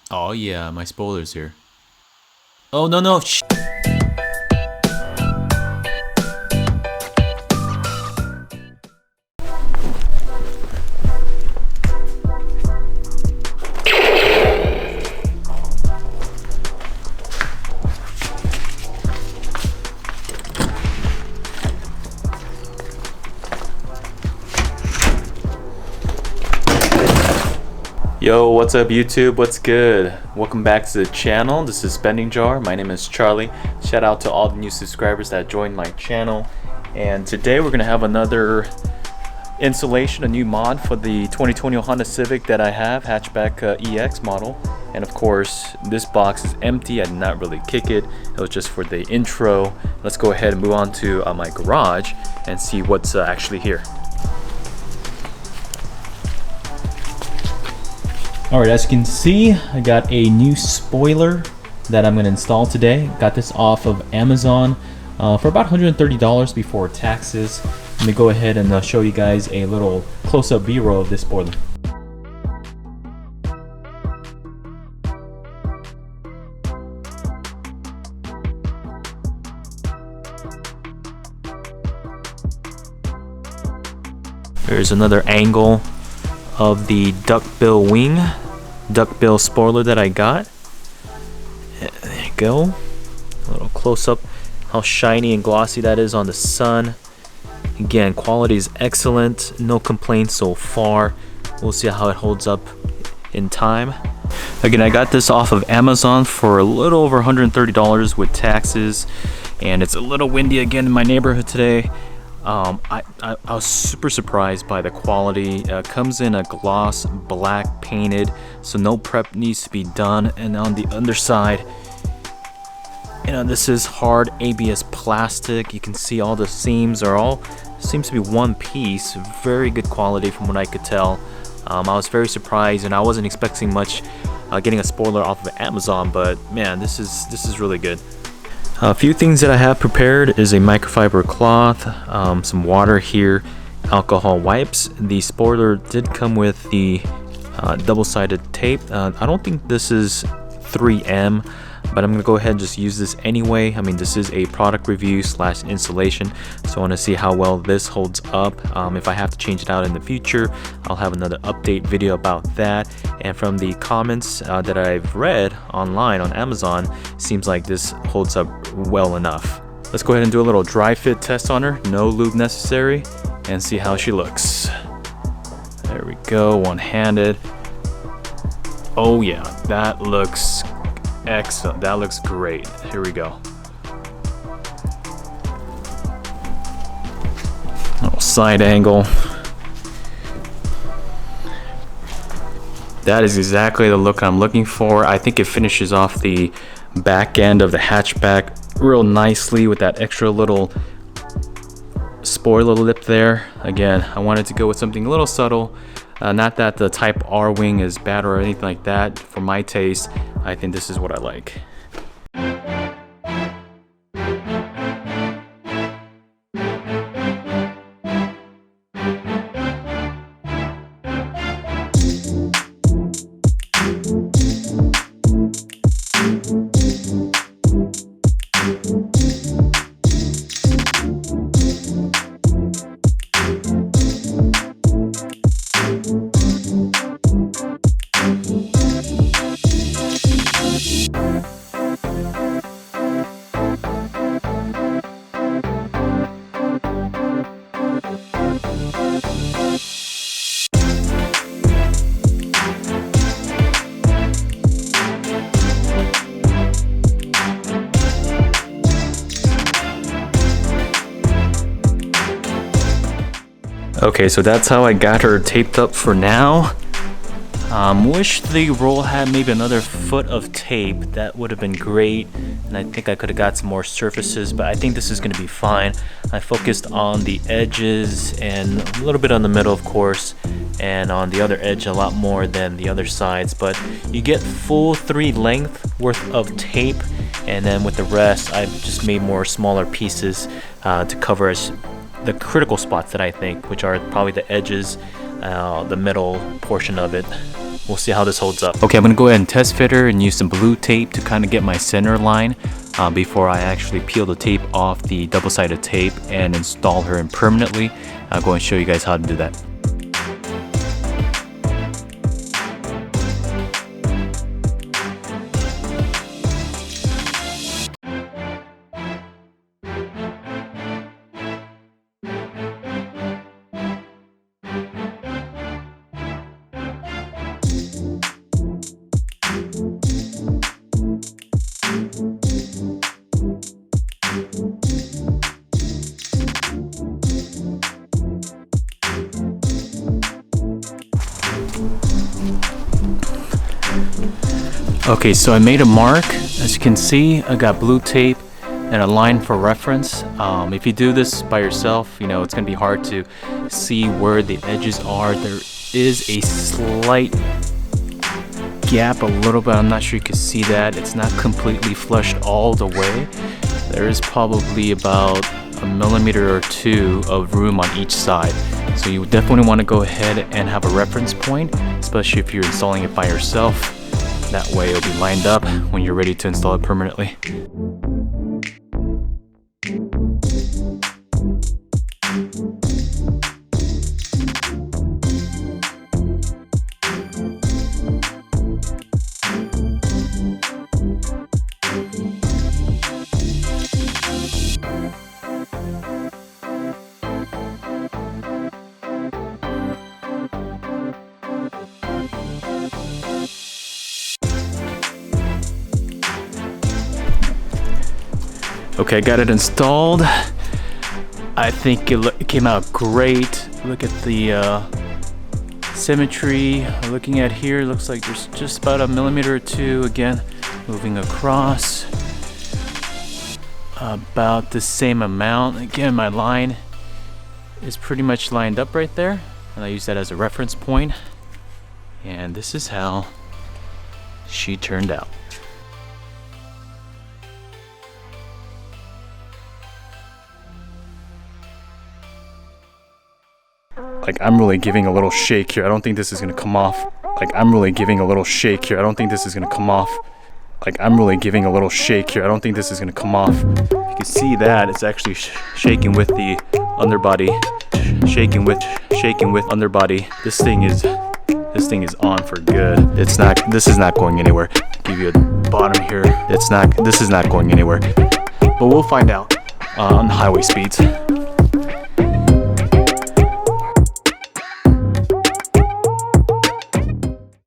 Oh yeah, my spoiler's here. Oh no no. Yo, what's up YouTube? What's good? Welcome back to the channel. This is Spending Jar. My name is Charlie. Shout out to all the new subscribers that joined my channel. And today we're gonna have another installation, a new mod for the 2020 Honda Civic that I have, Hatchback EX model. And of course, this box is empty. I did not really kick it. It was just for the intro. Let's go ahead and move on to my garage and see what's actually here. Alright, as you can see, I got a new spoiler that I'm going to install today. Got this off of Amazon for about $130 before taxes. Let me go ahead and show you guys a little close-up B-roll of this spoiler. There's another angle of the duckbill wing, duckbill spoiler that I got. There you go. A little close up how shiny and glossy that is on the sun. Again, quality is excellent, no complaints so far. We'll see how it holds up in time. Again, I got this off of Amazon for a little over $130 with taxes, and it's a little windy again in my neighborhood today. I was super surprised by the quality. Comes in a gloss black painted, so no prep needs to be done. And on the underside, you know, this is hard ABS plastic. You can see all the seams are all seems to be one piece. Very good quality from what I could tell. I was very surprised, and I wasn't expecting much getting a spoiler off of Amazon, but man, this is really good. A few things that I have prepared is a microfiber cloth, some water here, alcohol wipes. The spoiler did come with the double-sided tape. I don't think this is 3M, but I'm gonna go ahead and just use this anyway. I mean, this is a product review slash installation, so I want to see how well this holds up. If I have to change it out in the future, I'll have another update video about that. And from the comments that I've read online on Amazon, seems like this holds up well enough. Let's go ahead and do a little dry fit test on her, no lube necessary, and see how she looks. There we go, one-handed. Oh yeah, that looks excellent. That looks great. Here we go. Little side angle. That is exactly the look I'm looking for. I think it finishes off the back end of the hatchback real nicely with that extra little spoiler lip there. Again, I wanted to go with something a little subtle. Not that the Type R wing is bad or anything like that. For my taste, I think this is what I like. Okay, so that's how I got her taped up for now. Wish the roll had maybe another foot of tape. That would have been great, and I think I could have got some more surfaces, but I think this is going to be fine. I focused on the edges and a little bit on the middle, of course, and on the other edge a lot more than the other sides, but you get full 3 length worth of tape, and then with the rest I just made more smaller pieces to cover the critical spots that I think, which are probably the edges, the middle portion of it. we'll see how this holds up. Okay, I'm gonna go ahead and test fit her and use some blue tape to kind of get my center line before I actually peel the tape off the double-sided tape and install her in permanently. I'll go and show you guys how to do that. Okay, so I made a mark. As you can see, I got blue tape and a line for reference. If you do this by yourself, you know, it's gonna be hard to see where the edges are. There is a slight gap a little bit. I'm not sure you can see that. It's not completely flushed all the way. There is probably about 1 millimeter or 2 of room on each side. So you definitely want to go ahead and have a reference point, especially if you're installing it by yourself. That way it'll be lined up when you're ready to install it permanently. Okay, I got it installed. I think it came out great. Look at the symmetry. Looking at here, looks like there's just about 1 millimeter or 2. Again, moving across about the same amount. Again, my line is pretty much lined up right there, and I use that as a reference point. And this is how she turned out. Like, I'm really giving a little shake here. I don't think this is gonna come off. Like, I'm really giving a little shake here. I don't think this is gonna come off. Like, I'm really giving a little shake here. I don't think this is gonna come off. You can see that it's actually shaking with the underbody. Shaking with underbody. This thing is on for good. This is not going anywhere. Give you a bottom here. This is not going anywhere. But we'll find out on highway speeds.